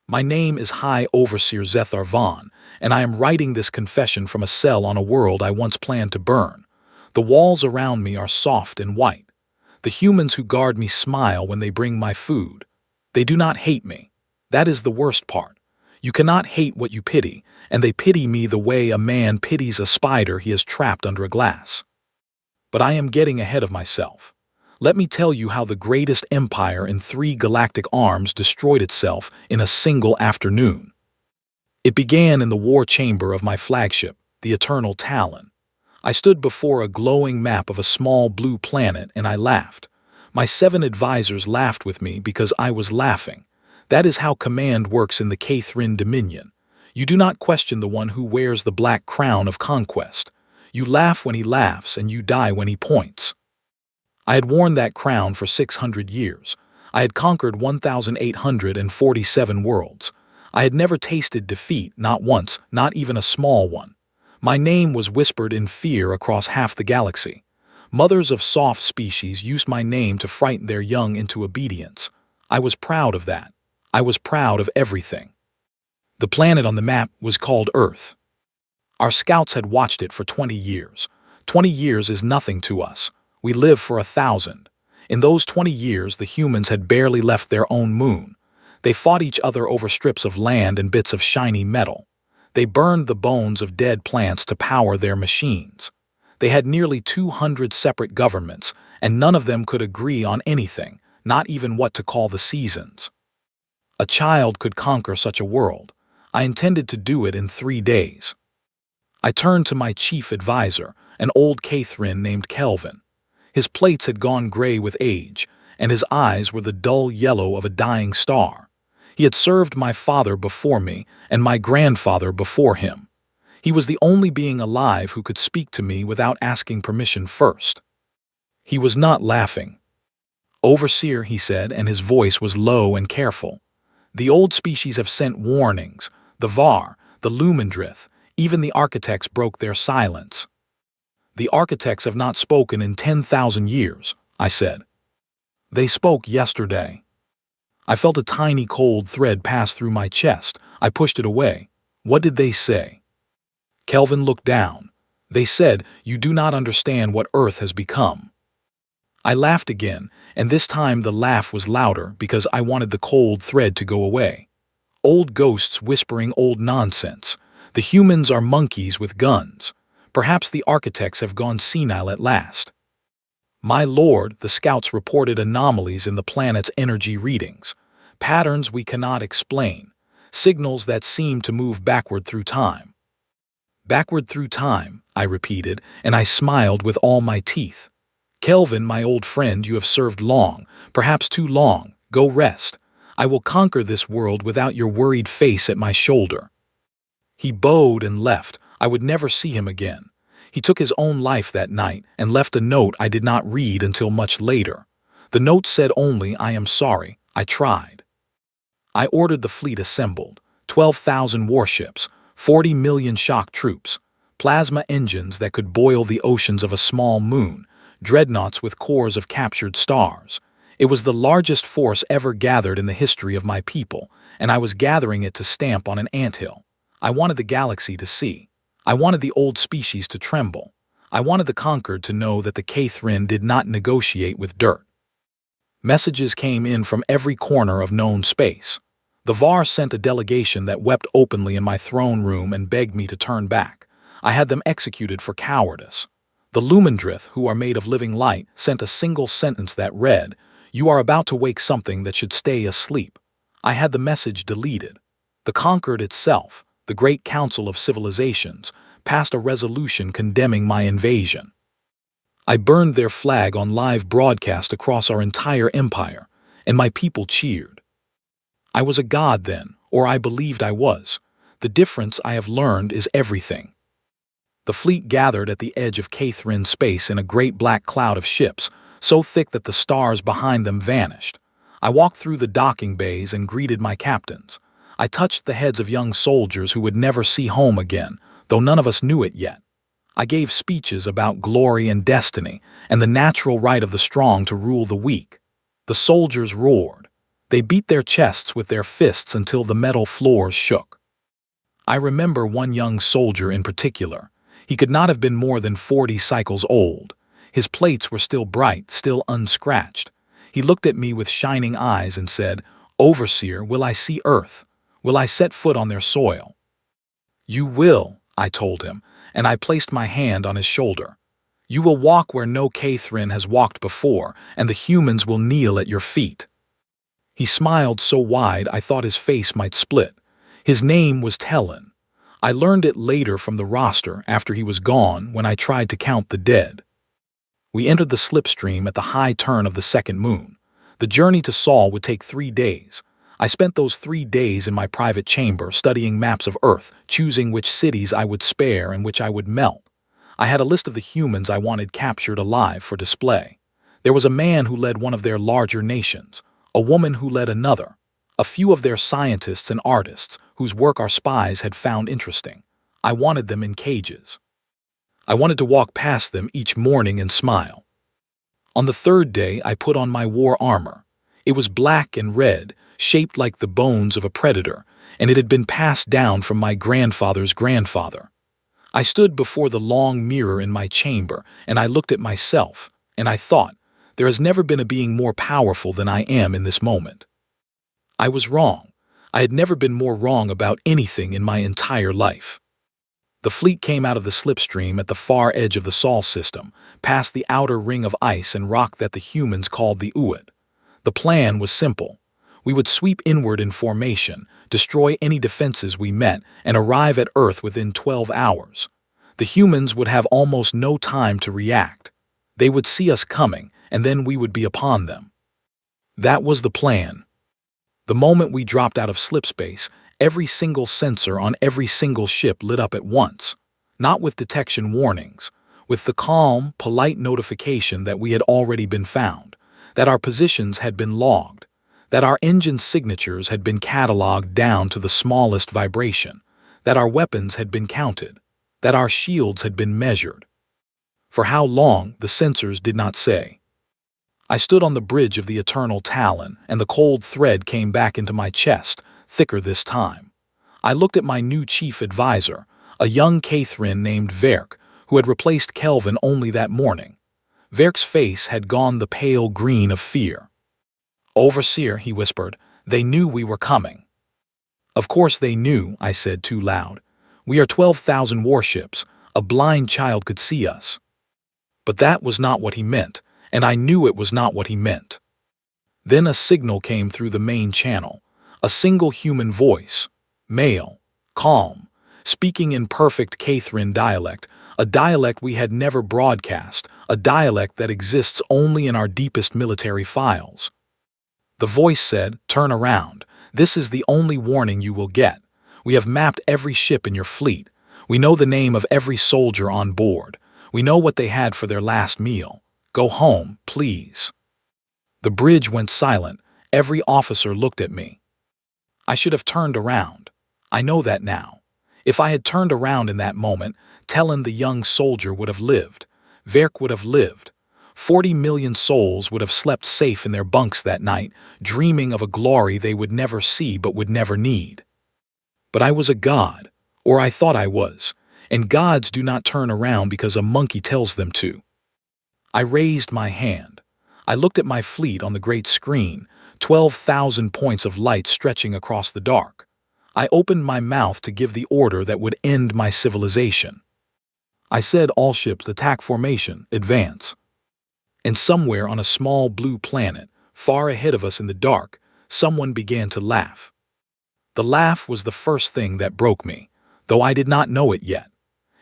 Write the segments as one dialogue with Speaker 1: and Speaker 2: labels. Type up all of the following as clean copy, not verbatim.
Speaker 1: My name is High Overseer Zethar Vaughn, and I am writing this confession from a cell on a world I once planned to burn. The walls around me are soft and white. The humans who guard me smile when they bring my food. They do not hate me. That is the worst part. You cannot hate what you pity, and they pity me the way a man pities a spider he has trapped under a glass. But I am getting ahead of myself. Let me tell you how the greatest empire in 3 galactic arms destroyed itself in a single afternoon. It began in the war chamber of my flagship, the Eternal Talon. I stood before a glowing map of a small blue planet and I laughed. My 7 advisors laughed with me because I was laughing. That is how command works in the Kathrin Dominion. You do not question the one who wears the black crown of conquest. You laugh when he laughs and you die when he points. I had worn that crown for 600 years. I had conquered 1,847 worlds. I had never tasted defeat, not once, not even a small one. My name was whispered in fear across half the galaxy. Mothers of soft species used my name to frighten their young into obedience. I was proud of that. I was proud of everything. The planet on the map was called Earth. Our scouts had watched it for 20 years. 20 years is nothing to us. We live for 1,000. In those 20 years, the humans had barely left their own moon. They fought each other over strips of land and bits of shiny metal. They burned the bones of dead plants to power their machines. They had nearly 200 separate governments, and none of them could agree on anything, not even what to call the seasons. A child could conquer such a world. I intended to do it in 3 days. I turned to my chief advisor, an old Kathrin named Kelvin. His plates had gone gray with age, and his eyes were the dull yellow of a dying star. He had served my father before me and my grandfather before him. He was the only being alive who could speak to me without asking permission first. He was not laughing. "Overseer," he said, and his voice was low and careful. "The old species have sent warnings. The Var, the Lumendrith, even the architects broke their silence." "The architects have not spoken in 10,000 years," I said. "They spoke yesterday." I felt a tiny cold thread pass through my chest. I pushed it away. "What did they say?" Kelvin looked down. "They said, you do not understand what Earth has become." I laughed again, and this time the laugh was louder because I wanted the cold thread to go away. Old ghosts whispering old nonsense. The humans are monkeys with guns. Perhaps the architects have gone senile at last. "My lord," the scouts reported anomalies in the planet's energy readings. Patterns we cannot explain. Signals that seem to move backward through time. "Backward through time," I repeated, and I smiled with all my teeth. "Kelvin, my old friend, you have served long, perhaps too long. Go rest. I will conquer this world without your worried face at my shoulder." He bowed and left. I would never see him again. He took his own life that night and left a note I did not read until much later. The note said only, "I am sorry, I tried." I ordered the fleet assembled. 12,000 warships, 40 million shock troops, plasma engines that could boil the oceans of a small moon, dreadnoughts with cores of captured stars. It was the largest force ever gathered in the history of my people, and I was gathering it to stamp on an anthill. I wanted the galaxy to see. I wanted the old species to tremble. I wanted the conquered to know that the Kathrin did not negotiate with dirt. Messages came in from every corner of known space. The Var sent a delegation that wept openly in my throne room and begged me to turn back. I had them executed for cowardice. The Lumendrith, who are made of living light, sent a single sentence that read, "You are about to wake something that should stay asleep." I had the message deleted. The conquered itself, the Great Council of Civilizations, passed a resolution condemning my invasion. I burned their flag on live broadcast across our entire empire, and my people cheered. I was a god then, or I believed I was. The difference, I have learned, is everything. The fleet gathered at the edge of Kathrin space in a great black cloud of ships, so thick that the stars behind them vanished. I walked through the docking bays and greeted my captains. I touched the heads of young soldiers who would never see home again, though none of us knew it yet. I gave speeches about glory and destiny and the natural right of the strong to rule the weak. The soldiers roared. They beat their chests with their fists until the metal floors shook. I remember one young soldier in particular. He could not have been more than 40 cycles old. His plates were still bright, still unscratched. He looked at me with shining eyes and said, "Overseer, will I see Earth? Will I set foot on their soil?" "You will," I told him, and I placed my hand on his shoulder. "You will walk where no Cathrin has walked before, and the humans will kneel at your feet." He smiled so wide I thought his face might split. His name was Tellin. I learned it later from the roster after he was gone when I tried to count the dead. We entered the slipstream at the high turn of the second moon. The journey to Sol would take 3 days. I spent those 3 days in my private chamber studying maps of Earth, choosing which cities I would spare and which I would melt. I had a list of the humans I wanted captured alive for display. There was a man who led one of their larger nations, a woman who led another, a few of their scientists and artists whose work our spies had found interesting. I wanted them in cages. I wanted to walk past them each morning and smile. On the 3rd day, I put on my war armor. It was black and red, shaped like the bones of a predator, and it had been passed down from my grandfather's grandfather. I stood before the long mirror in my chamber, and I looked at myself, and I thought, there has never been a being more powerful than I am in this moment. I was wrong. I had never been more wrong about anything in my entire life. The fleet came out of the slipstream at the far edge of the Sol system, past the outer ring of ice and rock that the humans called the Uat. The plan was simple. We would sweep inward in formation, destroy any defenses we met, and arrive at Earth within 12 hours. The humans would have almost no time to react. They would see us coming, and then we would be upon them. That was the plan. The moment we dropped out of slipspace, every single sensor on every single ship lit up at once, not with detection warnings, with the calm, polite notification that we had already been found, that our positions had been logged, that our engine signatures had been cataloged down to the smallest vibration, that our weapons had been counted, that our shields had been measured. For how long, the sensors did not say. I stood on the bridge of the Eternal Talon, and the cold thread came back into my chest, thicker this time. I looked at my new chief advisor, a young Cathrin named Verk, who had replaced Kelvin only that morning. Verk's face had gone the pale green of fear. "Overseer," he whispered, "they knew we were coming." "Of course they knew," I said too loud. "We are 12,000 warships. A blind child could see us." But that was not what he meant, and I knew it was not what he meant. Then a signal came through the main channel. A single human voice, male, calm, speaking in perfect Cathrin dialect, a dialect we had never broadcast, a dialect that exists only in our deepest military files. The voice said, "Turn around. This is the only warning you will get. We have mapped every ship in your fleet. We know the name of every soldier on board. We know what they had for their last meal. Go home, please." The bridge went silent. Every officer looked at me. I should have turned around. I know that now. If I had turned around in that moment, Tellin the young soldier would have lived. Verk would have lived. 40 million souls would have slept safe in their bunks that night, dreaming of a glory they would never see but would never need. But I was a god, or I thought I was, and gods do not turn around because a monkey tells them to. I raised my hand. I looked at my fleet on the great screen, 12,000 points of light stretching across the dark. I opened my mouth to give the order that would end my civilization. I said, "All ships, attack formation, advance." And somewhere on a small blue planet, far ahead of us in the dark, someone began to laugh. The laugh was the first thing that broke me, though I did not know it yet.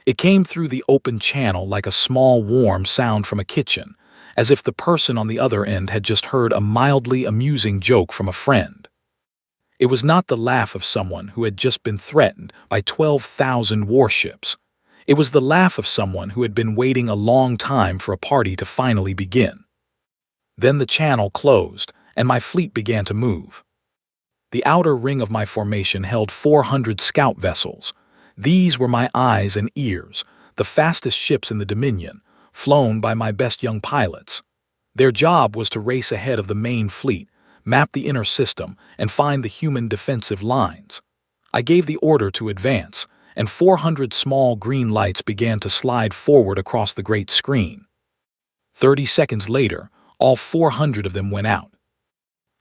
Speaker 1: It came through the open channel like a small warm sound from a kitchen, as if the person on the other end had just heard a mildly amusing joke from a friend. It was not the laugh of someone who had just been threatened by 12,000 warships. It was the laugh of someone who had been waiting a long time for a party to finally begin. Then the channel closed, and my fleet began to move. The outer ring of my formation held 400 scout vessels. These were my eyes and ears, the fastest ships in the Dominion, flown by my best young pilots. Their job was to race ahead of the main fleet, map the inner system, and find the human defensive lines. I gave the order to advance, and 400 small green lights began to slide forward across the great screen. 30 seconds later, all 400 of them went out.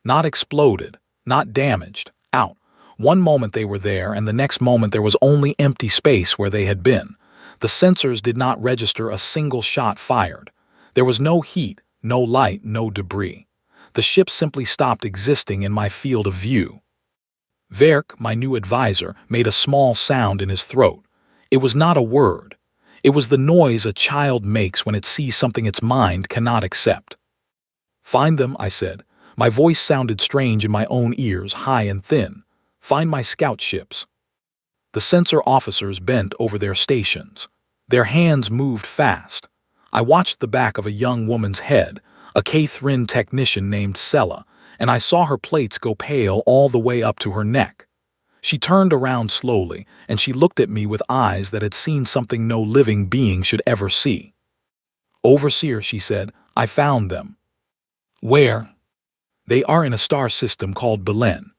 Speaker 1: Not exploded, not damaged, out. One moment they were there, and the next moment there was only empty space where they had been. The sensors did not register a single shot fired. There was no heat, no light, no debris. The ship simply stopped existing in my field of view. Verk, my new advisor, made a small sound in his throat. It was not a word. It was the noise a child makes when it sees something its mind cannot accept. "Find them," I said. My voice sounded strange in my own ears, high and thin. "Find my scout ships." The sensor officers bent over their stations. Their hands moved fast. I watched the back of a young woman's head, a K-3 technician named Sella, and I saw her plates go pale all the way up to her neck. She turned around slowly, and she looked at me with eyes that had seen something no living being should ever see. "Overseer," she said, "I found them." "Where?" "They are in a star system called Belen."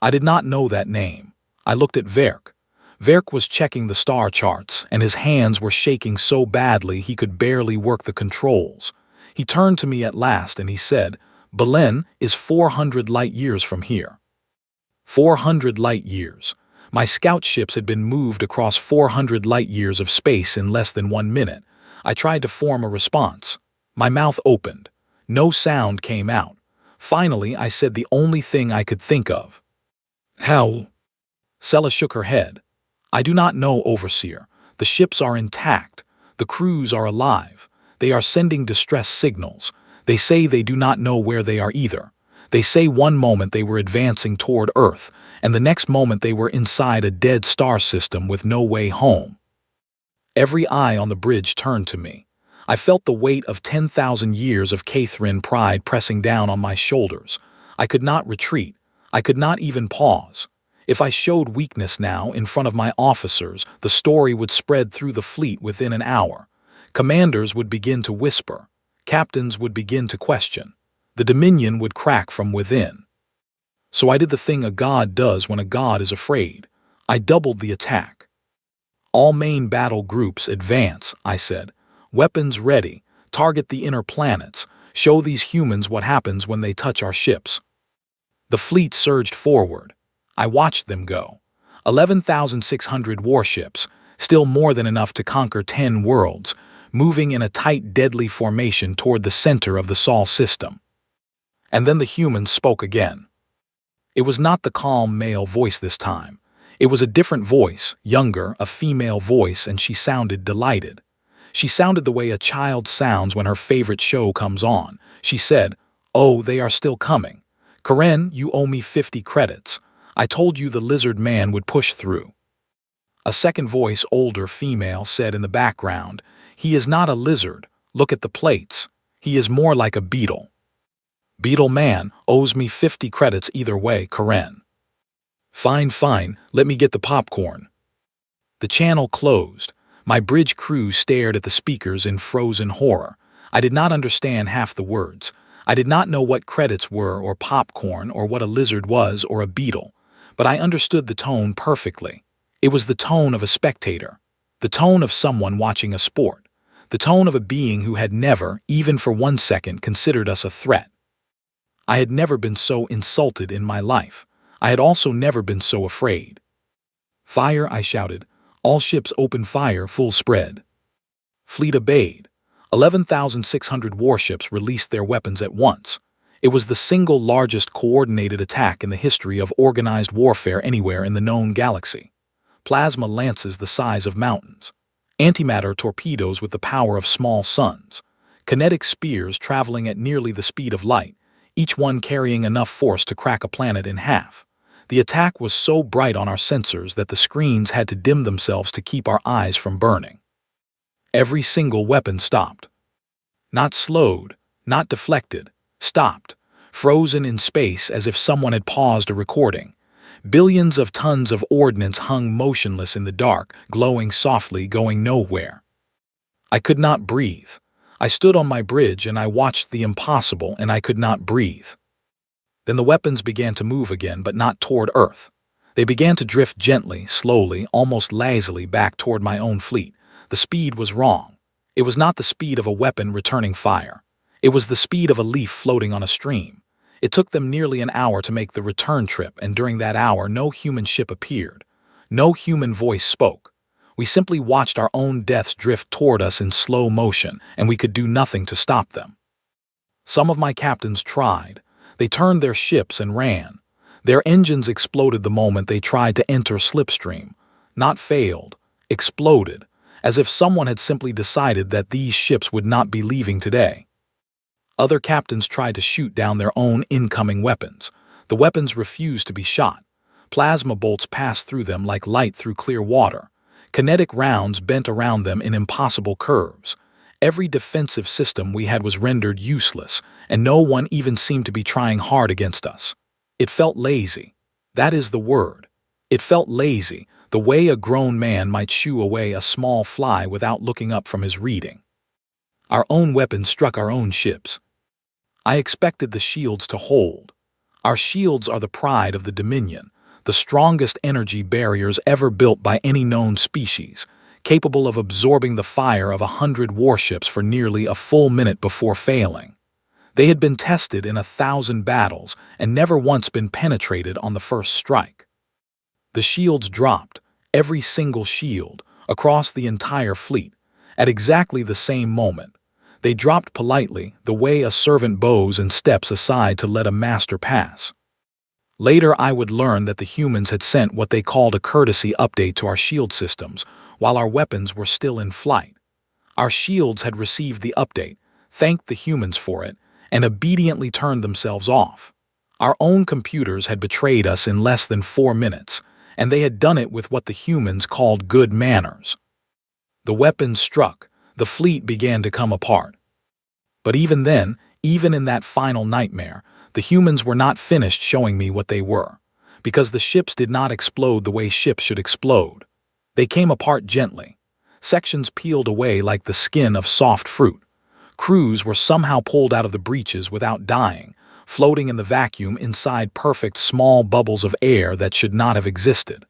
Speaker 1: I did not know that name. I looked at Verk. Verk was checking the star charts, and his hands were shaking so badly he could barely work the controls. He turned to me at last and he said, "Belen is 400 light years from here." 400 light years. My scout ships had been moved across 400 light years of space in less than 1 minute. I tried to form a response. My mouth opened. No sound came out. Finally, I said the only thing I could think of. "How?" Sella shook her head. "I do not know, Overseer. The ships are intact. The crews are alive. They are sending distress signals. They say they do not know where they are either. They say one moment they were advancing toward Earth, and the next moment they were inside a dead star system with no way home." Every eye on the bridge turned to me. I felt the weight of 10,000 years of K-3 pride pressing down on my shoulders. I could not retreat. I could not even pause. If I showed weakness now in front of my officers, the story would spread through the fleet within an hour. Commanders would begin to whisper. Captains would begin to question. The Dominion would crack from within. So I did the thing a god does when a god is afraid. I doubled the attack. "All main battle groups advance," I said. "Weapons ready. Target the inner planets. Show these humans what happens when they touch our ships." The fleet surged forward. I watched them go. 11,600 warships, still more than enough to conquer 10 worlds, moving in a tight, deadly formation toward the center of the Sol system. And then the humans spoke again. It was not the calm male voice this time. It was a different voice, younger, a female voice, and she sounded delighted. She sounded the way a child sounds when her favorite show comes on. She said, "Oh, they are still coming. Karen, you owe me 50 credits. I told you the lizard man would push through." A second voice, older, female, said in the background, "He is not a lizard. Look at the plates. He is more like a beetle." "Beetle man owes me 50 credits either way, Karen." "Fine, fine, let me get the popcorn." The channel closed. My bridge crew stared at the speakers in frozen horror. I did not understand half the words. I did not know what credits were or popcorn or what a lizard was or a beetle. But I understood the tone perfectly. It was the tone of a spectator. The tone of someone watching a sport. The tone of a being who had never, even for 1 second, considered us a threat. I had never been so insulted in my life. I had also never been so afraid. "Fire," I shouted. "All ships open fire, full spread." Fleet obeyed. 11,600 warships released their weapons at once. It was the single largest coordinated attack in the history of organized warfare anywhere in the known galaxy. Plasma lances the size of mountains. Antimatter torpedoes with the power of small suns. Kinetic spears traveling at nearly the speed of light, each one carrying enough force to crack a planet in half. The attack was so bright on our sensors that the screens had to dim themselves to keep our eyes from burning. Every single weapon stopped. Not slowed, not deflected, stopped, frozen in space as if someone had paused a recording. Billions of tons of ordnance hung motionless in the dark, glowing softly, going nowhere. I could not breathe. I stood on my bridge and I watched the impossible, and I could not breathe. Then the weapons began to move again, but not toward Earth. They began to drift gently, slowly, almost lazily back toward my own fleet. The speed was wrong. It was not the speed of a weapon returning fire. It was the speed of a leaf floating on a stream. It took them nearly an hour to make the return trip, and during that hour no human ship appeared. No human voice spoke. We simply watched our own deaths drift toward us in slow motion, and we could do nothing to stop them. Some of my captains tried. They turned their ships and ran. Their engines exploded the moment they tried to enter slipstream. Not failed, exploded, as if someone had simply decided that these ships would not be leaving today. Other captains tried to shoot down their own incoming weapons. The weapons refused to be shot. Plasma bolts passed through them like light through clear water. Kinetic rounds bent around them in impossible curves. Every defensive system we had was rendered useless, and no one even seemed to be trying hard against us. It felt lazy. That is the word. It felt lazy, the way a grown man might shoo away a small fly without looking up from his reading. Our own weapons struck our own ships. I expected the shields to hold. Our shields are the pride of the Dominion, the strongest energy barriers ever built by any known species, capable of absorbing the fire of 100 warships for nearly a full minute before failing. They had been tested in 1,000 battles and never once been penetrated on the first strike. The shields dropped, every single shield, across the entire fleet, at exactly the same moment. They dropped politely, the way a servant bows and steps aside to let a master pass. Later I would learn that the humans had sent what they called a courtesy update to our shield systems, while our weapons were still in flight. Our shields had received the update, thanked the humans for it, and obediently turned themselves off. Our own computers had betrayed us in less than 4 minutes, and they had done it with what the humans called good manners. The weapons struck, the fleet began to come apart. But even then, even in that final nightmare, the humans were not finished showing me what they were, because the ships did not explode the way ships should explode. They came apart gently. Sections peeled away like the skin of soft fruit. Crews were somehow pulled out of the breaches without dying, floating in the vacuum inside perfect small bubbles of air that should not have existed.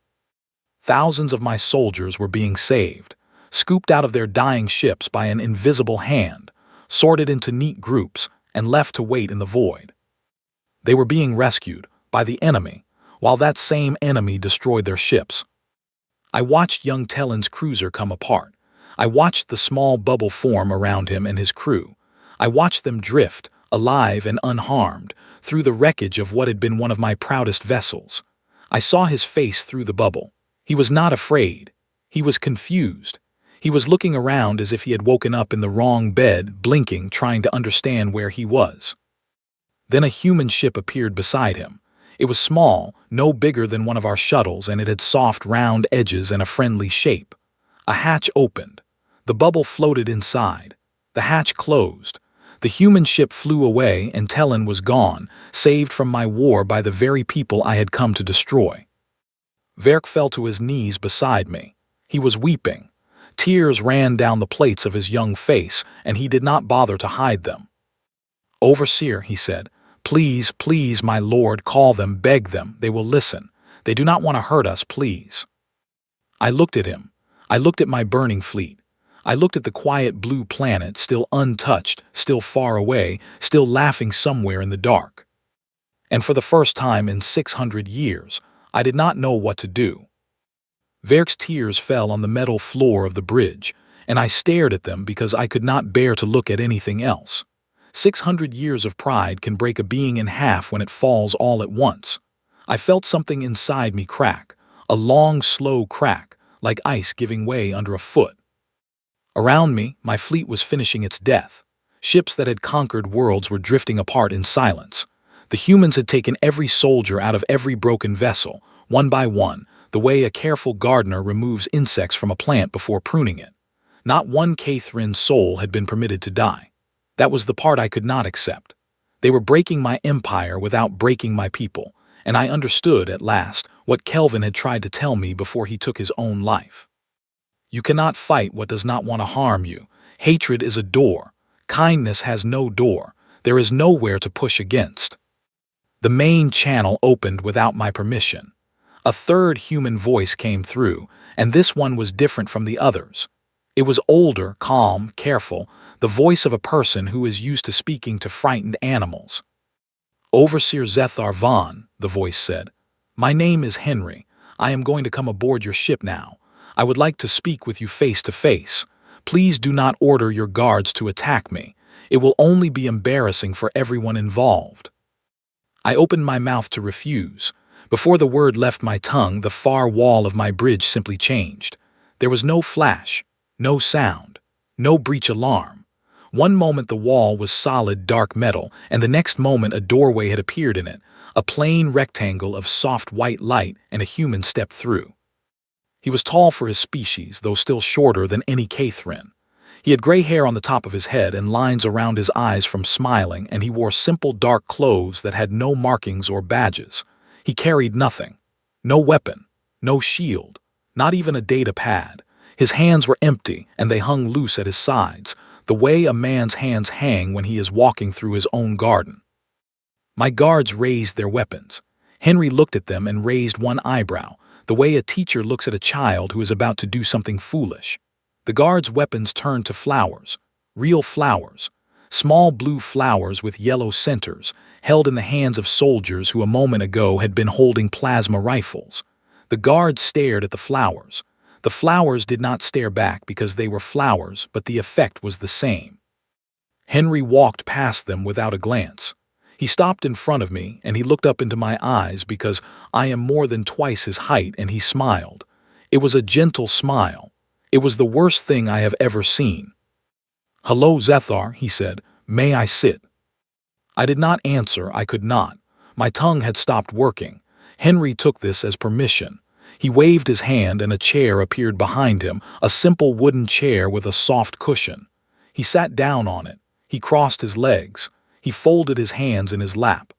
Speaker 1: Thousands of my soldiers were being saved, scooped out of their dying ships by an invisible hand, sorted into neat groups, and left to wait in the void. They were being rescued by the enemy, while that same enemy destroyed their ships. I watched young Tellin's cruiser come apart. I watched the small bubble form around him and his crew. I watched them drift, alive and unharmed, through the wreckage of what had been one of my proudest vessels. I saw his face through the bubble. He was not afraid. He was confused. He was looking around as if he had woken up in the wrong bed, blinking, trying to understand where he was. Then a human ship appeared beside him. It was small, no bigger than one of our shuttles, and it had soft, round edges and a friendly shape. A hatch opened. The bubble floated inside. The hatch closed. The human ship flew away, and Tellin was gone, saved from my war by the very people I had come to destroy. Verk fell to his knees beside me. He was weeping. Tears ran down the plates of his young face, and he did not bother to hide them. "Overseer," he said, "please, please, my lord, call them, beg them. They will listen. They do not want to hurt us, please." I looked at him. I looked at my burning fleet. I looked at the quiet blue planet, still untouched, still far away, still laughing somewhere in the dark. And for the first time in 600 years, I did not know what to do. Verk's tears fell on the metal floor of the bridge, and I stared at them because I could not bear to look at anything else. 600 years of pride can break a being in half when it falls all at once. I felt something inside me crack, a long, slow crack, like ice giving way under a foot. Around me, my fleet was finishing its death. Ships that had conquered worlds were drifting apart in silence. The humans had taken every soldier out of every broken vessel, one by one, the way a careful gardener removes insects from a plant before pruning it. Not one Cathrin soul had been permitted to die. That was the part I could not accept. They were breaking my empire without breaking my people, and I understood, at last, what Kelvin had tried to tell me before he took his own life. You cannot fight what does not want to harm you. Hatred is a door. Kindness has no door. There is nowhere to push against. The main channel opened without my permission. A third human voice came through, and this one was different from the others. It was older, calm, careful, the voice of a person who is used to speaking to frightened animals. "Overseer Zethar Vaughn," the voice said. "My name is Henry. I am going to come aboard your ship now. I would like to speak with you face to face. Please do not order your guards to attack me. It will only be embarrassing for everyone involved." I opened my mouth to refuse. Before the word left my tongue, the far wall of my bridge simply changed. There was no flash, no sound, no breach alarm. One moment the wall was solid dark metal, and the next moment a doorway had appeared in it, a plain rectangle of soft white light, and a human stepped through. He was tall for his species, though still shorter than any Cathrin. He had gray hair on the top of his head and lines around his eyes from smiling, and he wore simple dark clothes that had no markings or badges. He carried nothing. No weapon, no shield, not even a data pad. His hands were empty, and they hung loose at his sides, the way a man's hands hang when he is walking through his own garden. My guards raised their weapons. Henry looked at them and raised one eyebrow, the way a teacher looks at a child who is about to do something foolish. The guards' weapons turned to flowers, real flowers, small blue flowers with yellow centers, held in the hands of soldiers who a moment ago had been holding plasma rifles. The guards stared at the flowers. The flowers did not stare back because they were flowers, but the effect was the same. Henry walked past them without a glance. He stopped in front of me, and he looked up into my eyes because I am more than twice his height, and he smiled. It was a gentle smile. It was the worst thing I have ever seen. "Hello, Zethar," he said. "May I sit?" I did not answer. I could not. My tongue had stopped working. Henry took this as permission. He waved his hand and a chair appeared behind him, a simple wooden chair with a soft cushion. He sat down on it. He crossed his legs. He folded his hands in his lap.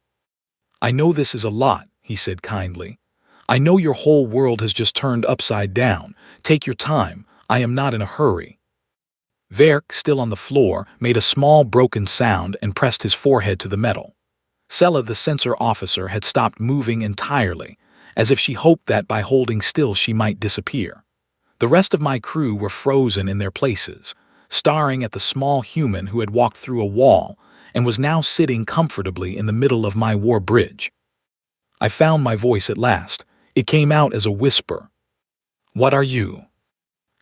Speaker 1: "I know this is a lot," he said kindly. "I know your whole world has just turned upside down. Take your time. I am not in a hurry." Verk, still on the floor, made a small broken sound and pressed his forehead to the metal. Sella, the sensor officer, had stopped moving entirely, as if she hoped that by holding still she might disappear. The rest of my crew were frozen in their places, staring at the small human who had walked through a wall and was now sitting comfortably in the middle of my war bridge. I found my voice at last. It came out as a whisper. "What are you?"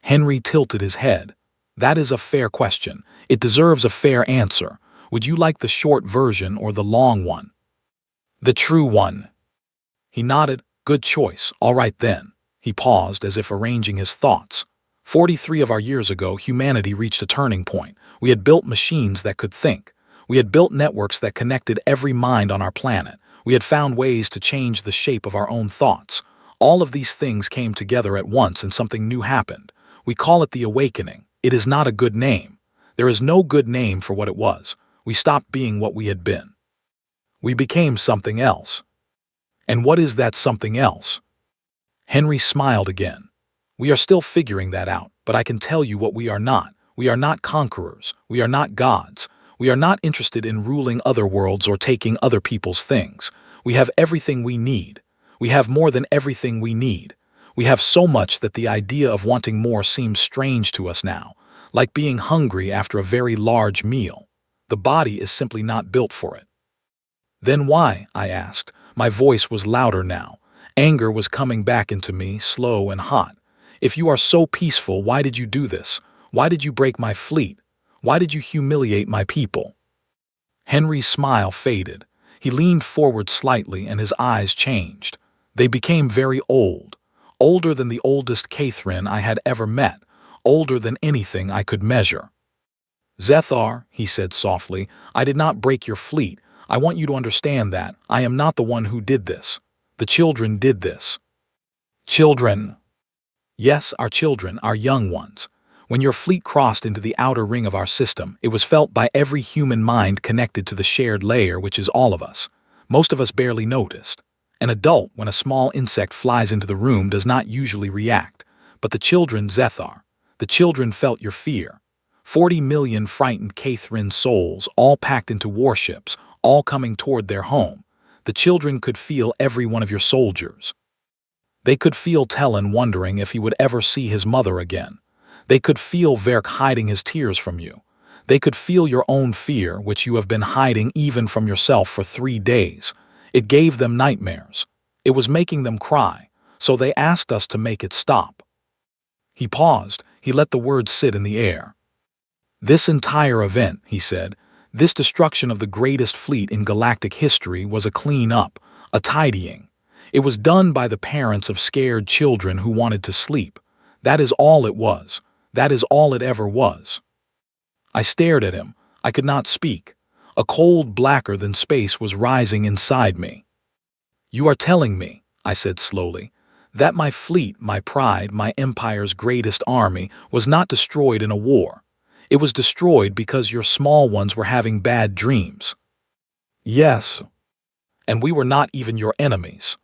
Speaker 1: Henry tilted his head. "That is a fair question. It deserves a fair answer. Would you like the short version or the long one?" "The true one." He nodded. "Good choice. All right then." He paused as if arranging his thoughts. 43 of our years ago, humanity reached a turning point. We had built machines that could think. We had built networks that connected every mind on our planet. We had found ways to change the shape of our own thoughts. All of these things came together at once and something new happened. We call it the awakening. It is not a good name. There is no good name for what it was. We stopped being what we had been. We became something else. And what is that something else? Henry smiled again. "We are still figuring that out, but I can tell you what we are not. We are not conquerors. We are not gods. We are not interested in ruling other worlds or taking other people's things. We have everything we need. We have more than everything we need. We have so much that the idea of wanting more seems strange to us now, like being hungry after a very large meal. The body is simply not built for it." "Then why?" I asked. My voice was louder now. Anger was coming back into me, slow and hot. "If you are so peaceful, why did you do this? Why did you break my fleet? Why did you humiliate my people?" Henry's smile faded. He leaned forward slightly and his eyes changed. They became very old. Older than the oldest Cathrin I had ever met, older than anything I could measure. "Zethar," he said softly, "I did not break your fleet. I want you to understand that. I am not the one who did this. The children did this." "Children?" "Yes, our children, our young ones. When your fleet crossed into the outer ring of our system, it was felt by every human mind connected to the shared layer, which is all of us. Most of us barely noticed. An adult, when a small insect flies into the room, does not usually react. But the children, Zethar, the children felt your fear. 40 million frightened Cathrin souls, all packed into warships, all coming toward their home. The children could feel every one of your soldiers. They could feel Tellen wondering if he would ever see his mother again. They could feel Verk hiding his tears from you. They could feel your own fear, which you have been hiding even from yourself for 3 days. It gave them nightmares. It was making them cry, so they asked us to make it stop. He paused. He let the words sit in the air. This entire event, he said, this destruction of the greatest fleet in galactic history was a clean-up, a tidying. It was done by the parents of scared children who wanted to sleep. That is all it was. That is all it ever was. I stared at him. I could not speak. A cold blacker than space was rising inside me. You are telling me, I said slowly, that my fleet, my pride, my empire's greatest army was not destroyed in a war. It was destroyed because your small ones were having bad dreams. Yes. And we were not even your enemies.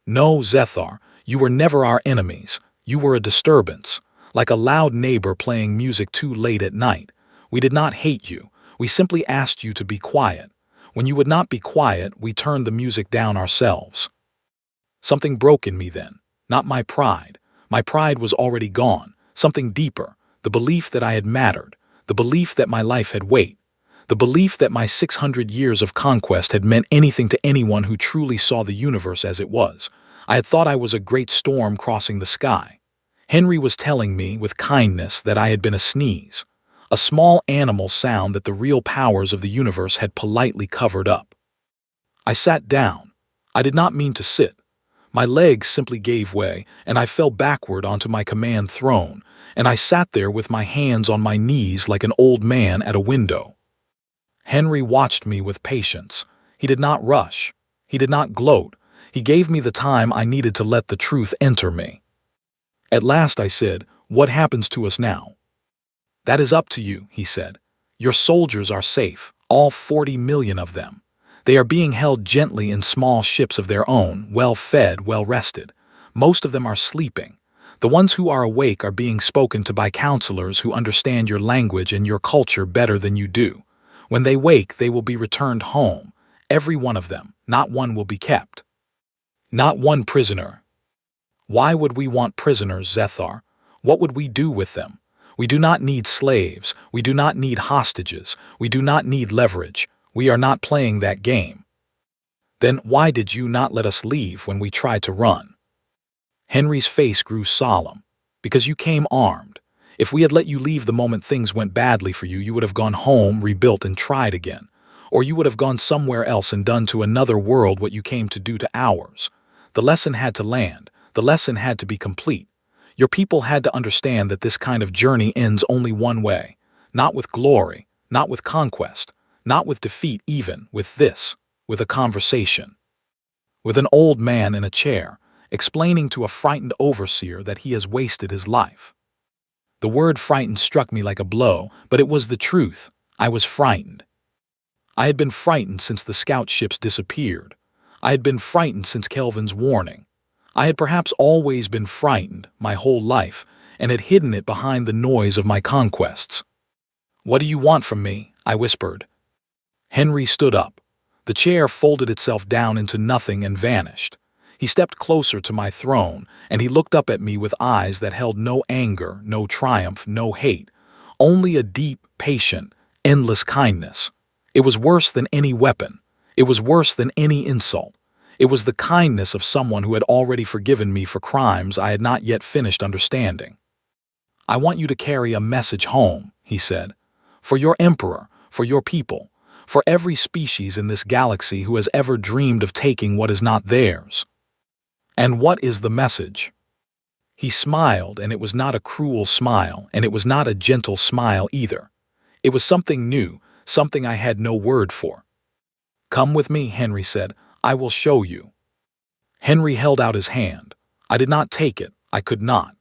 Speaker 1: No, Zethar, you were never our enemies. You were a disturbance, like a loud neighbor playing music too late at night. We did not hate you. We simply asked you to be quiet. When you would not be quiet, we turned the music down ourselves. Something broke in me then, not my pride. My pride was already gone. Something deeper, the belief that I had mattered, the belief that my life had weight, the belief that my 600 years of conquest had meant anything to anyone who truly saw the universe as it was. I had thought I was a great storm crossing the sky. Henry was telling me with kindness that I had been a sneeze, a small animal sound that the real powers of the universe had politely covered up. I sat down. I did not mean to sit. My legs simply gave way, and I fell backward onto my command throne, and I sat there with my hands on my knees like an old man at a window. Henry watched me with patience. He did not rush. He did not gloat. He gave me the time I needed to let the truth enter me. At last I said, "What happens to us now?" "That is up to you," he said. "Your soldiers are safe, all 40 million of them. They are being held gently in small ships of their own, well-fed, well-rested. Most of them are sleeping. The ones who are awake are being spoken to by counselors who understand your language and your culture better than you do. When they wake, they will be returned home. Every one of them. Not one will be kept. Not one prisoner. Why would we want prisoners, Zethar? What would we do with them? We do not need slaves. We do not need hostages. We do not need leverage. We are not playing that game. Then why did you not let us leave when we tried to run?" Henry's face grew solemn. "Because you came armed. If we had let you leave the moment things went badly for you, you would have gone home, rebuilt, and tried again. Or you would have gone somewhere else and done to another world what you came to do to ours. The lesson had to land. The lesson had to be complete. Your people had to understand that this kind of journey ends only one way. Not with glory, not with conquest, not with defeat even, with this, with a conversation. With an old man in a chair, explaining to a frightened overseer that he has wasted his life." The word frightened struck me like a blow, but it was the truth. I was frightened. I had been frightened since the scout ships disappeared. I had been frightened since Kelvin's warning. I had perhaps always been frightened, my whole life, and had hidden it behind the noise of my conquests. "What do you want from me?" I whispered. Henry stood up. The chair folded itself down into nothing and vanished. He stepped closer to my throne, and he looked up at me with eyes that held no anger, no triumph, no hate, only a deep, patient, endless kindness. It was worse than any weapon. It was worse than any insult. It was the kindness of someone who had already forgiven me for crimes I had not yet finished understanding. "I want you to carry a message home," he said. "For your emperor, for your people, for every species in this galaxy who has ever dreamed of taking what is not theirs." "And what is the message?" He smiled, and it was not a cruel smile, and it was not a gentle smile either. It was something new, something I had no word for. "Come with me," Henry said. "I will show you." Henry held out his hand. I did not take it. I could not.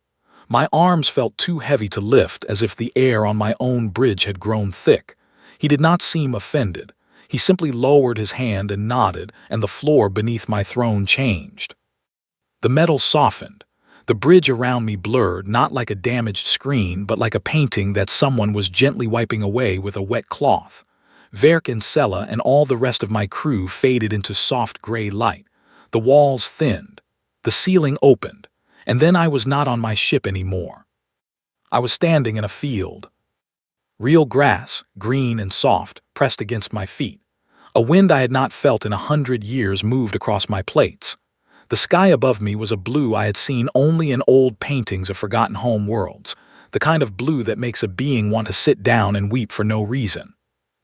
Speaker 1: My arms felt too heavy to lift, as if the air on my own bridge had grown thick. He did not seem offended. He simply lowered his hand and nodded, and the floor beneath my throne changed. The metal softened. The bridge around me blurred, not like a damaged screen, but like a painting that someone was gently wiping away with a wet cloth. Verk and Sella and all the rest of my crew faded into soft gray light. The walls thinned. The ceiling opened. And then I was not on my ship anymore. I was standing in a field. Real grass, green and soft, pressed against my feet. A wind I had not felt in 100 years moved across my plates. The sky above me was a blue I had seen only in old paintings of forgotten home worlds, the kind of blue that makes a being want to sit down and weep for no reason.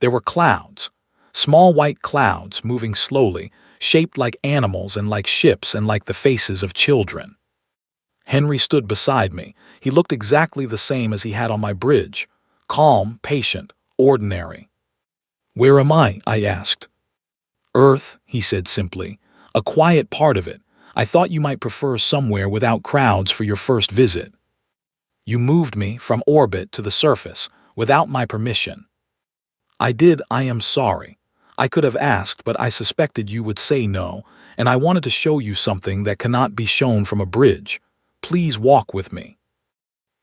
Speaker 1: There were clouds, small white clouds moving slowly, shaped like animals and like ships and like the faces of children. Henry stood beside me. He looked exactly the same as he had on my bridge, calm, patient, ordinary. "Where am I?" I asked. "Earth," he said simply, "a quiet part of it. I thought you might prefer somewhere without crowds for your first visit. You moved me from orbit to the surface, without my permission." "I did. I am sorry. I could have asked, but I suspected you would say no, and I wanted to show you something that cannot be shown from a bridge. Please walk with me."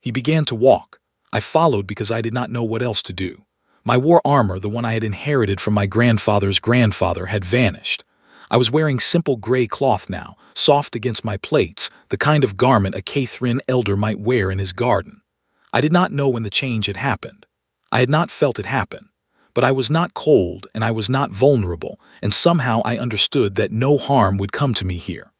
Speaker 1: He began to walk. I followed because I did not know what else to do. My war armor, the one I had inherited from my grandfather's grandfather, had vanished. I was wearing simple gray cloth now, soft against my plates, the kind of garment a Cathrin elder might wear in his garden. I did not know when the change had happened. I had not felt it happen. But I was not cold and I was not vulnerable, and somehow I understood that no harm would come to me here.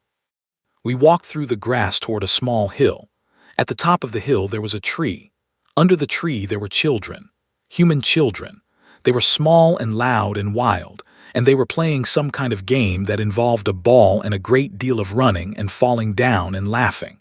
Speaker 1: We walked through the grass toward a small hill. At the top of the hill there was a tree. Under the tree there were children. Human children. They were small and loud and wild, and they were playing some kind of game that involved a ball and a great deal of running and falling down and laughing.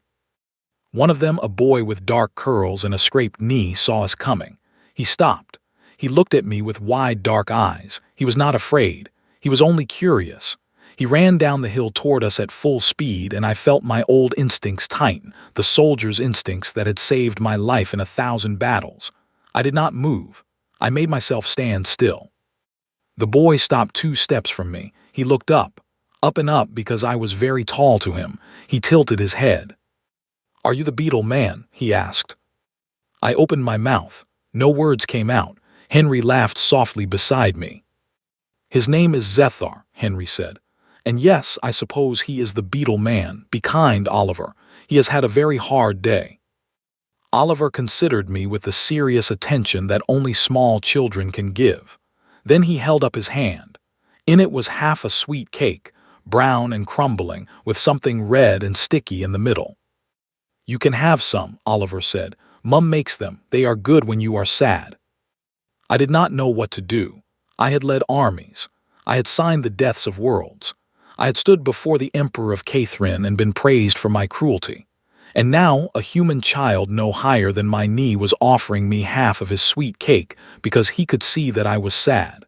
Speaker 1: One of them, a boy with dark curls and a scraped knee, saw us coming. He stopped. He looked at me with wide dark eyes. He was not afraid. He was only curious. He ran down the hill toward us at full speed, and I felt my old instincts tighten, the soldier's instincts that had saved my life in 1,000 battles. I did not move. I made myself stand still. The boy stopped 2 steps from me. He looked up and up because I was very tall to him. He tilted his head. "Are you the beetle man?" he asked. I opened my mouth. No words came out. Henry laughed softly beside me. "His name is Zethar," Henry said. "And yes, I suppose he is the beetle man. Be kind, Oliver. He has had a very hard day." Oliver considered me with the serious attention that only small children can give. Then he held up his hand. In it was half a sweet cake, brown and crumbling, with something red and sticky in the middle. "You can have some," Oliver said. "Mum makes them. They are good when you are sad." I did not know what to do. I had led armies. I had signed the deaths of worlds. I had stood before the Emperor of Cathrin and been praised for my cruelty. And now a human child no higher than my knee was offering me half of his sweet cake because he could see that I was sad.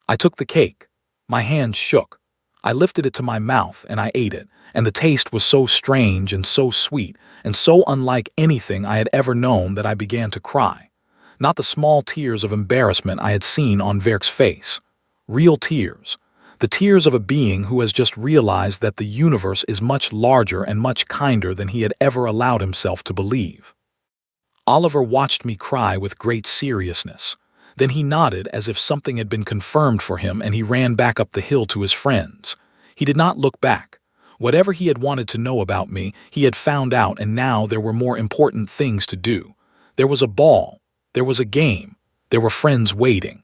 Speaker 1: I took the cake. My hand shook. I lifted it to my mouth and I ate it, and the taste was so strange and so sweet and so unlike anything I had ever known that I began to cry. Not the small tears of embarrassment I had seen on Verk's face. Real tears. The tears of a being who has just realized that the universe is much larger and much kinder than he had ever allowed himself to believe. Oliver watched me cry with great seriousness. Then he nodded as if something had been confirmed for him, and he ran back up the hill to his friends. He did not look back. Whatever he had wanted to know about me, he had found out, and now there were more important things to do. There was a ball. There was a game. There were friends waiting.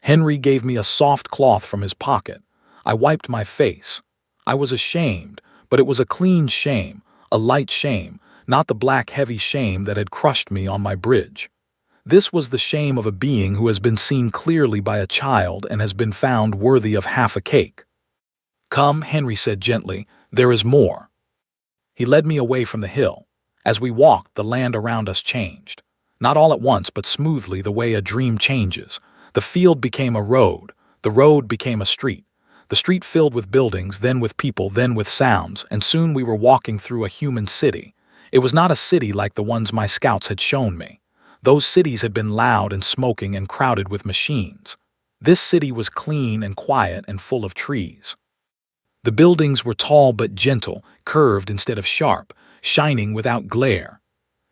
Speaker 1: Henry gave me a soft cloth from his pocket. I wiped my face. I was ashamed, but it was a clean shame, a light shame, not the black heavy shame that had crushed me on my bridge. This was the shame of a being who has been seen clearly by a child and has been found worthy of half a cake. "Come," Henry said gently, "there is more." He led me away from the hill. As we walked, the land around us changed. Not all at once, but smoothly, the way a dream changes. The field became a road. The road became a street. The street filled with buildings, then with people, then with sounds, and soon we were walking through a human city. It was not a city like the ones my scouts had shown me. Those cities had been loud and smoking and crowded with machines. This city was clean and quiet and full of trees. The buildings were tall but gentle, curved instead of sharp, shining without glare.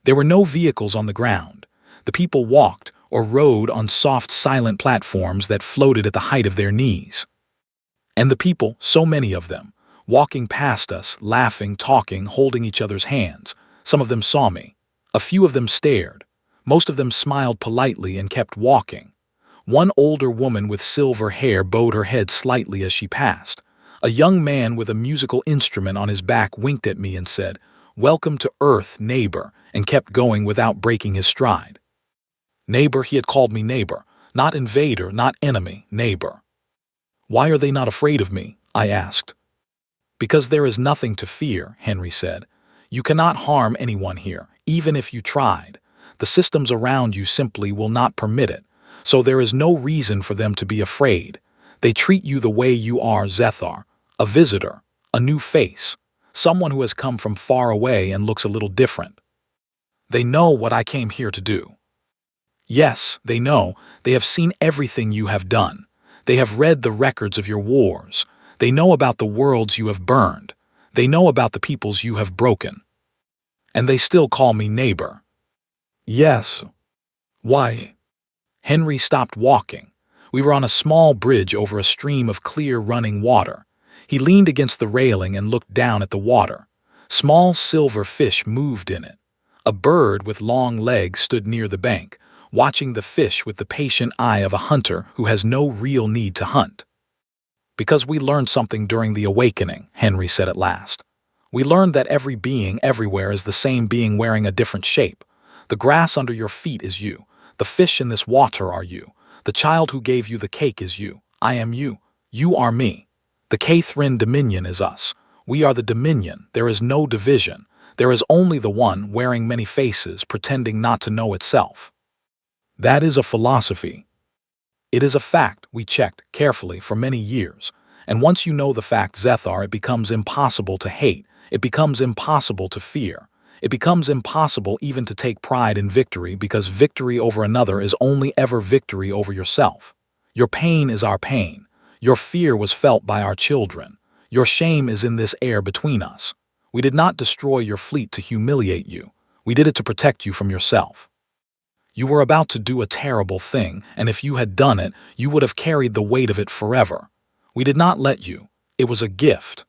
Speaker 1: There were no vehicles on the ground. The people walked, or rode on soft, silent platforms that floated at the height of their knees. And the people, so many of them, walking past us, laughing, talking, holding each other's hands. Some of them saw me. A few of them stared. Most of them smiled politely and kept walking. One older woman with silver hair bowed her head slightly as she passed. A young man with a musical instrument on his back winked at me and said, "Welcome to Earth, neighbor," and kept going without breaking his stride. Neighbor, he had called me neighbor. Not invader, not enemy, neighbor. "Why are they not afraid of me?" I asked. "Because there is nothing to fear," Henry said. "You cannot harm anyone here, even if you tried. The systems around you simply will not permit it, so there is no reason for them to be afraid. They treat you the way you are, Zethar, a visitor, a new face, someone who has come from far away and looks a little different. They know what I came here to do. Yes, they know. They have seen everything you have done. They have read the records of your wars. They know about the worlds you have burned. They know about the peoples you have broken. And they still call me neighbor." "Yes. Why?" Henry stopped walking. We were on a small bridge over a stream of clear running water. He leaned against the railing and looked down at the water. Small silver fish moved in it. A bird with long legs stood near the bank, watching the fish with the patient eye of a hunter who has no real need to hunt. "Because we learned something during the awakening," Henry said at last. "We learned that every being everywhere is the same being wearing a different shape. The grass under your feet is you. The fish in this water are you. The child who gave you the cake is you. I am you. You are me. The Cathrin Dominion is us. We are the Dominion. There is no division. There is only the one wearing many faces, pretending not to know itself." That is a philosophy. It is a fact we checked carefully for many years. And once you know the fact, Zethar, it becomes impossible to hate. It becomes impossible to fear. It becomes impossible even to take pride in victory, because victory over another is only ever victory over yourself. Your pain is our pain. Your fear was felt by our children. Your shame is in this air between us. We did not destroy your fleet to humiliate you. We did it to protect you from yourself. You were about to do a terrible thing, and if you had done it, you would have carried the weight of it forever. We did not let you. It was a gift."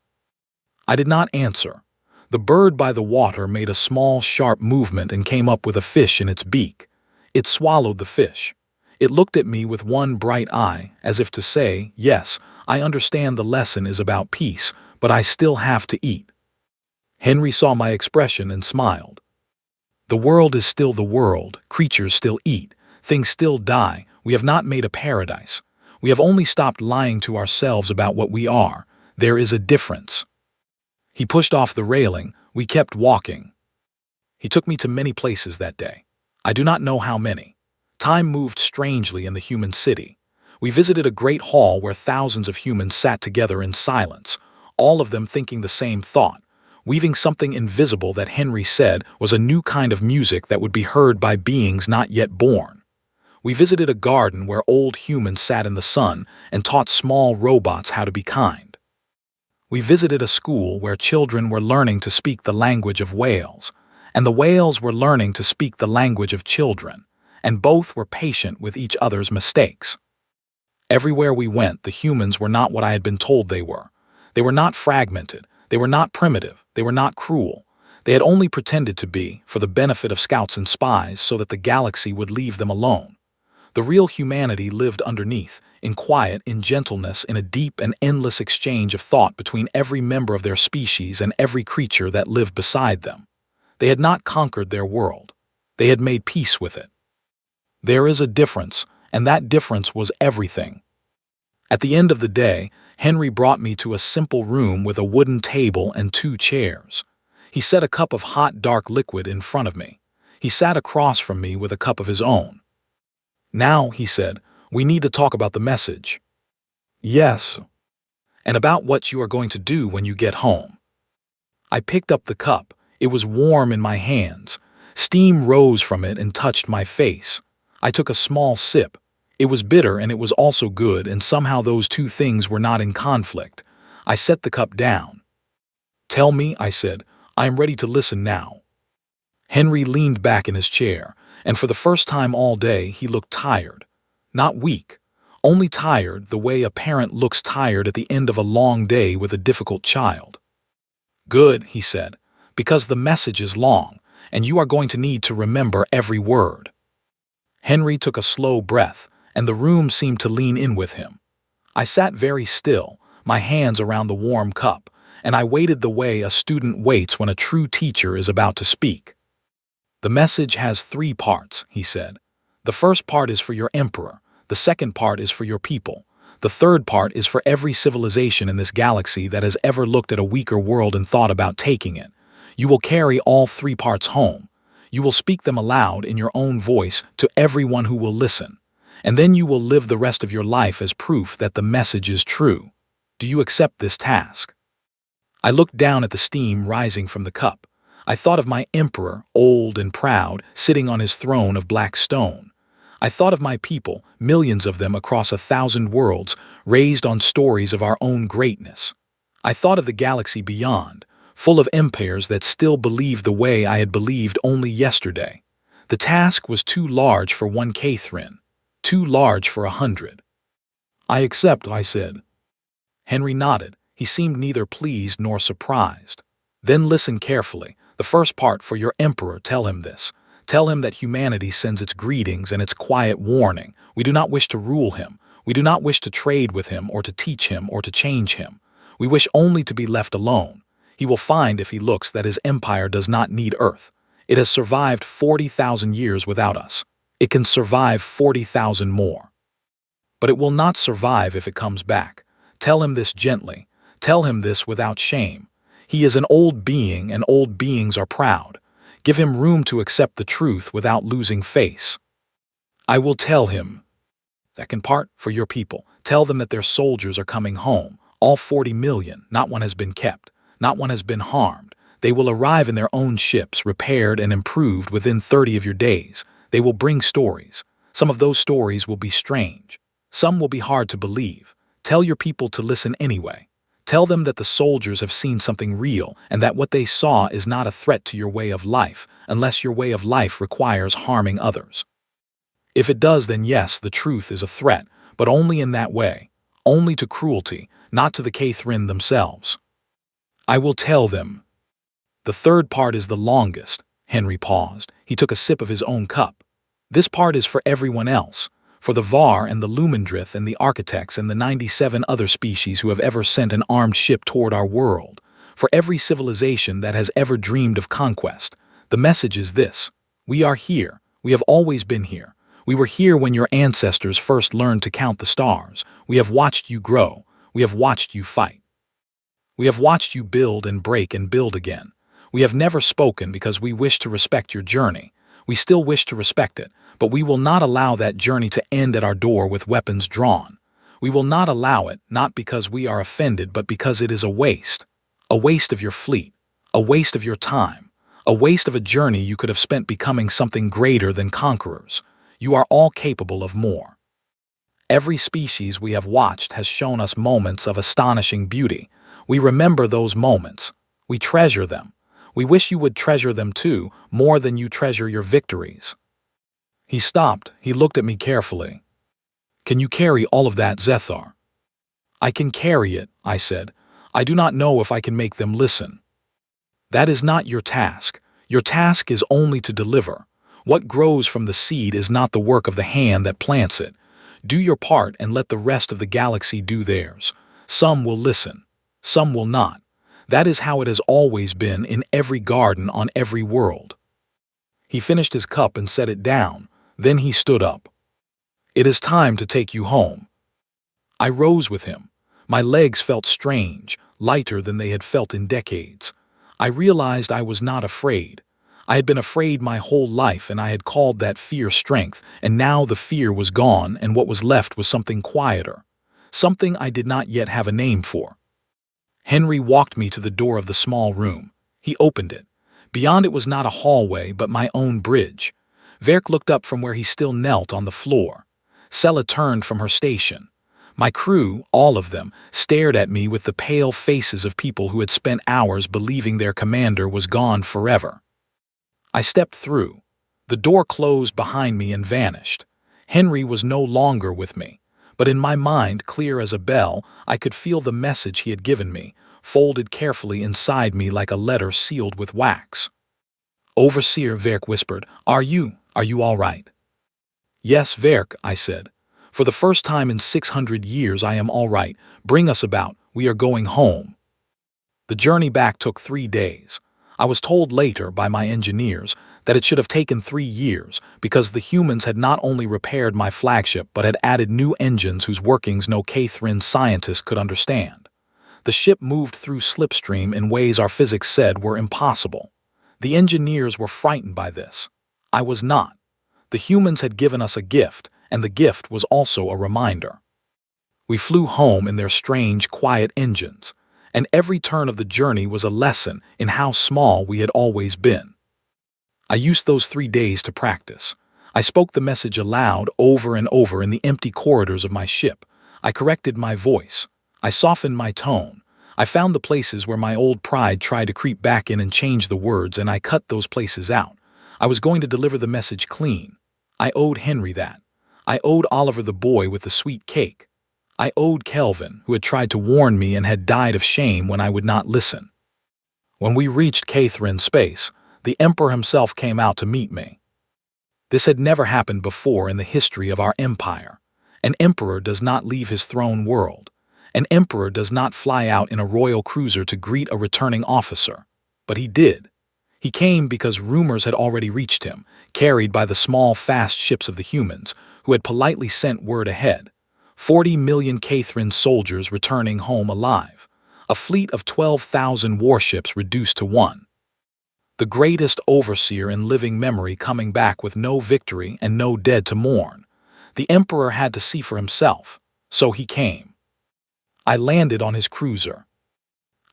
Speaker 1: I did not answer. The bird by the water made a small, sharp movement and came up with a fish in its beak. It swallowed the fish. It looked at me with one bright eye, as if to say, "Yes, I understand the lesson is about peace, but I still have to eat." Henry saw my expression and smiled. "The world is still the world, creatures still eat, things still die. We have not made a paradise. We have only stopped lying to ourselves about what we are. There is a difference." He pushed off the railing. We kept walking. He took me to many places that day. I do not know how many. Time moved strangely in the human city. We visited a great hall where thousands of humans sat together in silence, all of them thinking the same thought, weaving something invisible that Henry said was a new kind of music that would be heard by beings not yet born. We visited a garden where old humans sat in the sun and taught small robots how to be kind. We visited a school where children were learning to speak the language of whales, and the whales were learning to speak the language of children, and both were patient with each other's mistakes. Everywhere we went, the humans were not what I had been told they were. They were not fragmented. They were not primitive. They were not cruel. They had only pretended to be, for the benefit of scouts and spies, so that the galaxy would leave them alone. The real humanity lived underneath, in quiet, in gentleness, in a deep and endless exchange of thought between every member of their species and every creature that lived beside them. They had not conquered their world. They had made peace with it. There is a difference, and that difference was everything. At the end of the day, Henry brought me to a simple room with a wooden table and 2 chairs. He set a cup of hot, dark liquid in front of me. He sat across from me with a cup of his own. "Now," he said, "we need to talk about the message." "Yes." "And about what you are going to do when you get home." I picked up the cup. It was warm in my hands. Steam rose from it and touched my face. I took a small sip. It was bitter and it was also good, and somehow those two things were not in conflict. I set the cup down. "Tell me," I said. "I am ready to listen now." Henry leaned back in his chair, and for the first time all day he looked tired. Not weak, only tired the way a parent looks tired at the end of a long day with a difficult child. "Good," he said, "because the message is long, and you are going to need to remember every word." Henry took a slow breath, and the room seemed to lean in with him. I sat very still, my hands around the warm cup, and I waited the way a student waits when a true teacher is about to speak. "The message has 3 parts," he said. "The first part is for your emperor, the second part is for your people, the third part is for every civilization in this galaxy that has ever looked at a weaker world and thought about taking it. You will carry all 3 parts home. You will speak them aloud in your own voice to everyone who will listen, and then you will live the rest of your life as proof that the message is true. Do you accept this task?" I looked down at the steam rising from the cup. I thought of my emperor, old and proud, sitting on his throne of black stone. I thought of my people, millions of them across 1,000 worlds, raised on stories of our own greatness. I thought of the galaxy beyond, full of empires that still believed the way I had believed only yesterday. The task was too large for one Catherine, too large for 100. "I accept," I said. Henry nodded. He seemed neither pleased nor surprised. "Then listen carefully. The first part for your emperor, tell him this. Tell him that humanity sends its greetings and its quiet warning. We do not wish to rule him. We do not wish to trade with him or to teach him or to change him. We wish only to be left alone. He will find if he looks that his empire does not need Earth. It has survived 40,000 years without us. It can survive 40,000 more. But it will not survive if it comes back. Tell him this gently. Tell him this without shame. He is an old being and old beings are proud. Give him room to accept the truth without losing face." "I will tell him." Second part, for your people. Tell them that their soldiers are coming home. All 40 million, not one has been kept. Not one has been harmed. They will arrive in their own ships, repaired and improved within 30 of your days. They will bring stories. Some of those stories will be strange. Some will be hard to believe. Tell your people to listen anyway. Tell them that the soldiers have seen something real and that what they saw is not a threat to your way of life, unless your way of life requires harming others. If it does, then yes, the truth is a threat, but only in that way. Only to cruelty, not to the Catherine themselves. "I will tell them." "The third part is the longest." Henry paused. He took a sip of his own cup. "This part is for everyone else. For the Var and the Lumendrith and the architects and the 97 other species who have ever sent an armed ship toward our world. For every civilization that has ever dreamed of conquest. The message is this. We are here. We have always been here. We were here when your ancestors first learned to count the stars. We have watched you grow. We have watched you fight. We have watched you build and break and build again. We have never spoken because we wish to respect your journey. We still wish to respect it, but we will not allow that journey to end at our door with weapons drawn. We will not allow it, not because we are offended, but because it is a waste. A waste of your fleet. A waste of your time. A waste of a journey you could have spent becoming something greater than conquerors. You are all capable of more. Every species we have watched has shown us moments of astonishing beauty. We remember those moments. We treasure them. We wish you would treasure them too, more than you treasure your victories." He stopped. He looked at me carefully. "Can you carry all of that, Zethar?" "I can carry it," I said. "I do not know if I can make them listen." "That is not your task. Your task is only to deliver. What grows from the seed is not the work of the hand that plants it. Do your part and let the rest of the galaxy do theirs. Some will listen. Some will not. That is how it has always been in every garden on every world." He finished his cup and set it down. Then he stood up. "It is time to take you home." I rose with him. My legs felt strange, lighter than they had felt in decades. I realized I was not afraid. I had been afraid my whole life, and I had called that fear strength, and now the fear was gone, and what was left was something quieter. Something I did not yet have a name for. Henry walked me to the door of the small room. He opened it. Beyond it was not a hallway, but my own bridge. Verk looked up from where he still knelt on the floor. Sella turned from her station. My crew, all of them, stared at me with the pale faces of people who had spent hours believing their commander was gone forever. I stepped through. The door closed behind me and vanished. Henry was no longer with me, but in my mind, clear as a bell, I could feel the message he had given me, folded carefully inside me like a letter sealed with wax. Overseer, Verk whispered, Are you all right? Yes, Verk, I said. For the first time in 600 years I am all right. Bring us about. We are going home. The journey back took 3 days. I was told later by my engineers that it should have taken 3 years because the humans had not only repaired my flagship but had added new engines whose workings no Cathrin scientist could understand. The ship moved through slipstream in ways our physics said were impossible. The engineers were frightened by this. I was not. The humans had given us a gift, and the gift was also a reminder. We flew home in their strange, quiet engines, and every turn of the journey was a lesson in how small we had always been. I used those 3 days to practice. I spoke the message aloud over and over in the empty corridors of my ship. I corrected my voice. I softened my tone. I found the places where my old pride tried to creep back in and change the words, and I cut those places out. I was going to deliver the message clean. I owed Henry that. I owed Oliver the boy with the sweet cake. I owed Kelvin, who had tried to warn me and had died of shame when I would not listen. When we reached Cathrin space, the Emperor himself came out to meet me. This had never happened before in the history of our empire. An emperor does not leave his throne world. An emperor does not fly out in a royal cruiser to greet a returning officer. But he did. He came because rumors had already reached him, carried by the small, fast ships of the humans, who had politely sent word ahead. 40 million Cathrin soldiers returning home alive. A fleet of 12,000 warships reduced to one. The greatest overseer in living memory coming back with no victory and no dead to mourn. The Emperor had to see for himself, so he came. I landed on his cruiser.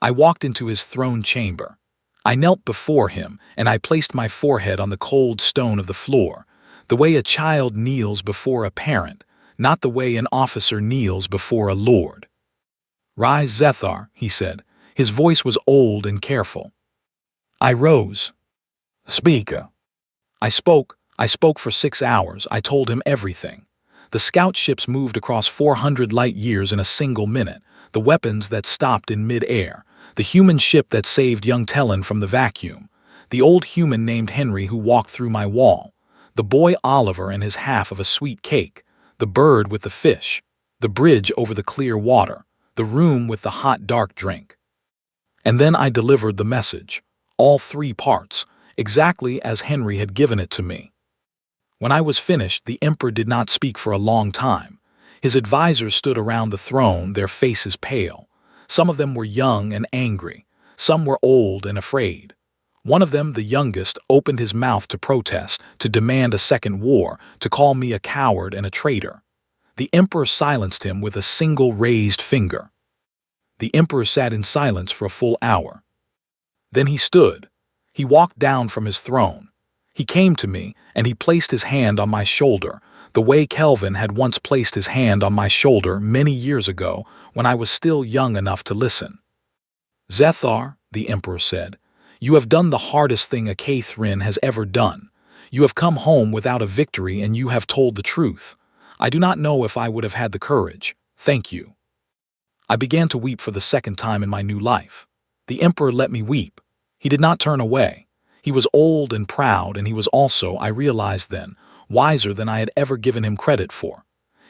Speaker 1: I walked into his throne chamber. I knelt before him, and I placed my forehead on the cold stone of the floor, the way a child kneels before a parent, not the way an officer kneels before a lord. Rise, Zethar, he said. His voice was old and careful. I rose. Speaker. I spoke for 6 hours. I told him everything. The scout ships moved across 400 light years in a single minute, the weapons that stopped in mid-air, the human ship that saved young Tellin from the vacuum, the old human named Henry who walked through my wall, the boy Oliver and his half of a sweet cake, the bird with the fish, the bridge over the clear water, the room with the hot dark drink. And then I delivered the message, all 3 parts, exactly as Henry had given it to me. When I was finished, the Emperor did not speak for a long time. His advisors stood around the throne, their faces pale. Some of them were young and angry. Some were old and afraid. One of them, the youngest, opened his mouth to protest, to demand a second war, to call me a coward and a traitor. The Emperor silenced him with a single raised finger. The Emperor sat in silence for a full hour. Then he stood. He walked down from his throne. He came to me, and he placed his hand on my shoulder, the way Kelvin had once placed his hand on my shoulder many years ago when I was still young enough to listen. Zethar, the Emperor said, you have done the hardest thing a Cathrin has ever done. You have come home without a victory and you have told the truth. I do not know if I would have had the courage. Thank you. I began to weep for the second time in my new life. The Emperor let me weep. He did not turn away. He was old and proud, and he was also, I realized then, wiser than I had ever given him credit for.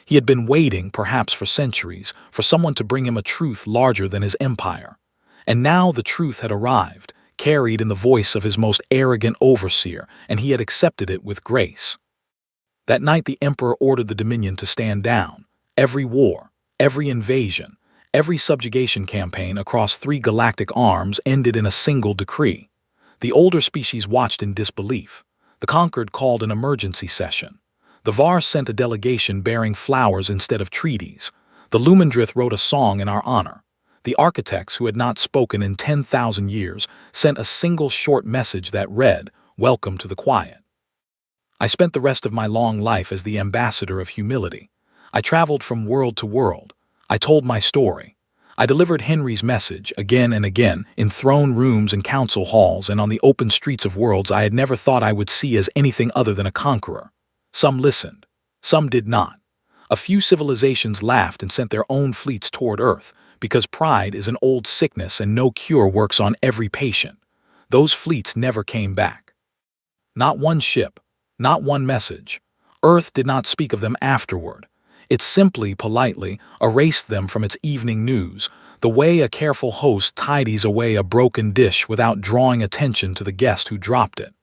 Speaker 1: He had been waiting, perhaps for centuries, for someone to bring him a truth larger than his empire. And now the truth had arrived, carried in the voice of his most arrogant overseer, and he had accepted it with grace. That night the Emperor ordered the Dominion to stand down. Every war, every invasion, every subjugation campaign across 3 galactic arms ended in a single decree. The older species watched in disbelief. The conquered called an emergency session. The Var sent a delegation bearing flowers instead of treaties. The Lumendrith wrote a song in our honor. The architects, who had not spoken in 10,000 years, sent a single short message that read, "Welcome to the quiet." I spent the rest of my long life as the ambassador of humility. I traveled from world to world. I told my story. I delivered Henry's message again and again in throne rooms and council halls and on the open streets of worlds I had never thought I would see as anything other than a conqueror. Some listened. Some did not. A few civilizations laughed and sent their own fleets toward Earth, because pride is an old sickness and no cure works on every patient. Those fleets never came back. Not one ship, not one message. Earth did not speak of them afterward. It simply, politely, erased them from its evening news, the way a careful host tidies away a broken dish without drawing attention to the guest who dropped it.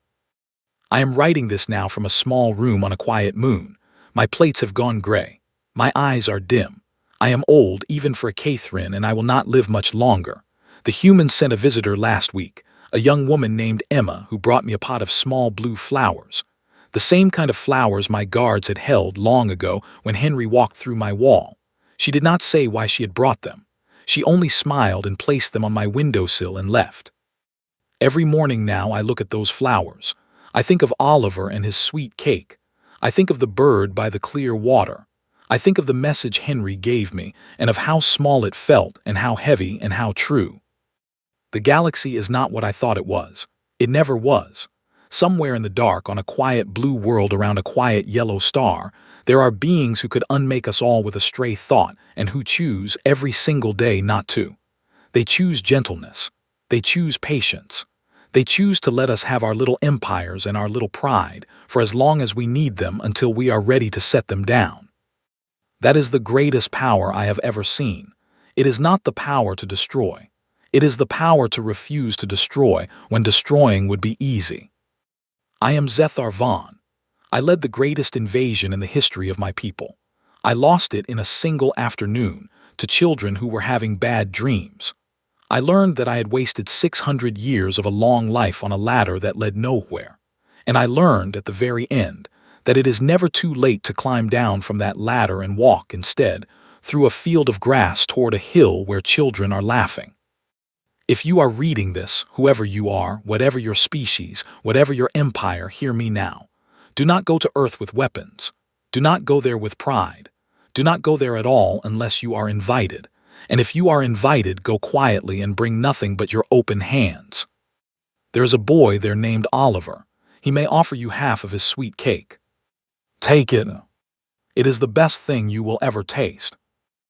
Speaker 1: I am writing this now from a small room on a quiet moon. My plates have gone gray. My eyes are dim. I am old even for a Catherine, and I will not live much longer. The humans sent a visitor last week, a young woman named Emma, who brought me a pot of small blue flowers. The same kind of flowers my guards had held long ago when Henry walked through my wall. She did not say why she had brought them. She only smiled and placed them on my windowsill and left. Every morning now I look at those flowers. I think of Oliver and his sweet cake. I think of the bird by the clear water. I think of the message Henry gave me and of how small it felt and how heavy and how true. The galaxy is not what I thought it was. It never was. Somewhere in the dark, on a quiet blue world around a quiet yellow star, there are beings who could unmake us all with a stray thought and who choose every single day not to. They choose gentleness. They choose patience. They choose to let us have our little empires and our little pride for as long as we need them until we are ready to set them down. That is the greatest power I have ever seen. It is not the power to destroy. It is the power to refuse to destroy when destroying would be easy. I am Zethar Von. I led the greatest invasion in the history of my people. I lost it in a single afternoon to children who were having bad dreams. I learned that I had wasted 600 years of a long life on a ladder that led nowhere. And I learned at the very end that it is never too late to climb down from that ladder and walk, instead, through a field of grass toward a hill where children are laughing. If you are reading this, whoever you are, whatever your species, whatever your empire, hear me now. Do not go to Earth with weapons. Do not go there with pride. Do not go there at all unless you are invited. And if you are invited, go quietly and bring nothing but your open hands. There is a boy there named Oliver. He may offer you half of his sweet cake. Take it. It is the best thing you will ever taste.